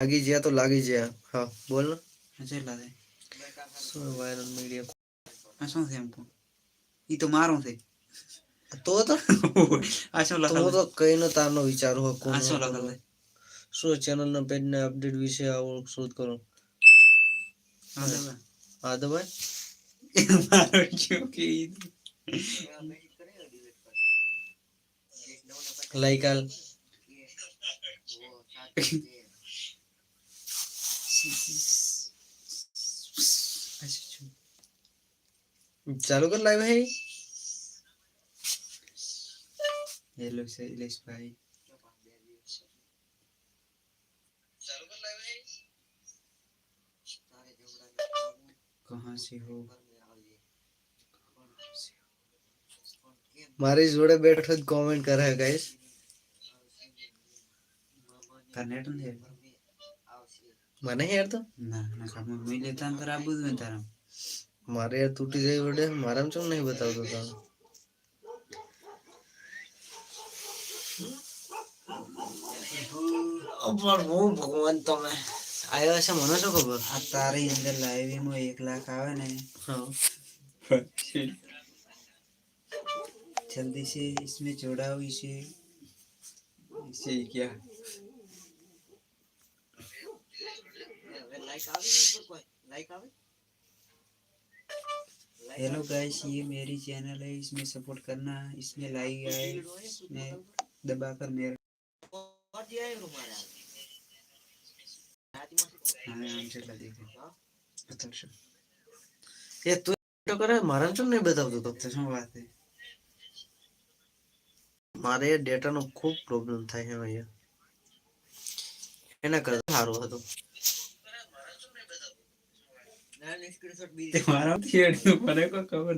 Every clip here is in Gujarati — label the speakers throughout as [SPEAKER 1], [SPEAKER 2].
[SPEAKER 1] લાગી ગયા તો લાગી ગયા. હા બોલ ને.
[SPEAKER 2] ચેલા છે
[SPEAKER 1] શું વાયરલ મીડિયા
[SPEAKER 2] આ શું છે એમ કહું ઈ તો મારું છે
[SPEAKER 1] તો તો
[SPEAKER 2] આ શું
[SPEAKER 1] તો
[SPEAKER 2] લખેલ
[SPEAKER 1] હું
[SPEAKER 2] છે
[SPEAKER 1] તો કઈનો તારનો વિચાર હો
[SPEAKER 2] આ
[SPEAKER 1] કોનો
[SPEAKER 2] શું લખેલ
[SPEAKER 1] કોનો
[SPEAKER 2] છે
[SPEAKER 1] શું ચેનલના પેજને અપડેટ વિશે આવો શોધ કરો.
[SPEAKER 2] હા તો
[SPEAKER 1] હા તો ભાઈ
[SPEAKER 2] મારો શું કે
[SPEAKER 1] લાઈક આલ ચાલુ કર લાઈવ હે
[SPEAKER 2] હેલો શૈલેષ ભાઈ कहाँ से हो
[SPEAKER 1] મારી જોડે બેઠો જ કોમેન્ટ કરે ગાઈસ.
[SPEAKER 2] कर्नेट नहीं है
[SPEAKER 1] મને યાર તો
[SPEAKER 2] ना ना काम में लेता अंतर आप बुझ में तारा
[SPEAKER 1] મારે યાર તૂટી જાય વડે મારામાં ચમ નહીં બતાવતો તો પણ હું ભગવાન તમે આયો છે મને શું ખબર
[SPEAKER 2] आ तारे अंदर लाइव में 1 लाख आवे ने
[SPEAKER 1] હા
[SPEAKER 2] जल्दी से इसमें जोड़ाओ इसे क्या हेलो गाइस ये मेरी चैनल है इसमें सपोर्ट करना इसमें लाइक आए इसमें दबाकर मेरे हाँ हम चला देखे अच्छा
[SPEAKER 1] એ તું તો કરે મારામાં ચમ નહીં બતાવતો તો
[SPEAKER 2] तो શું વાત है
[SPEAKER 1] મારે ડેટાનો ખૂબ પ્રોબ્લેમ થાય છે અહીંયા એના કરતા સારું હતું
[SPEAKER 2] तुम्हारा थिएटर पर को खबर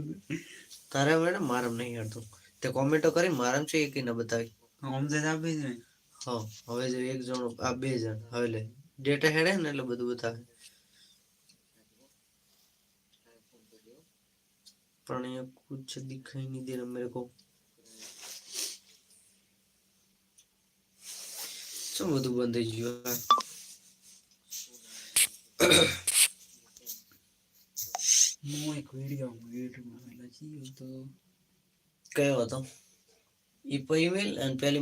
[SPEAKER 1] તારે મેડમ મારામ નહીં હેડતું તે કોમેન્ટો કરી મારામ છે એક ન બતાવી
[SPEAKER 2] हम से आप भी नहीं
[SPEAKER 1] હા હવે જો એક જણ આ બે જણ હવે લે ડેટા હેડે ને એટલે બધું બતાવે પણ અહીંયા कुछ दिखाई नहीं दे रहा मेरे को શું બધું બંધ થઈ ગયું
[SPEAKER 2] હું એક વિડિયો માં લખી તો
[SPEAKER 1] કયો હતો ઈ ઈમેલ અને પેલી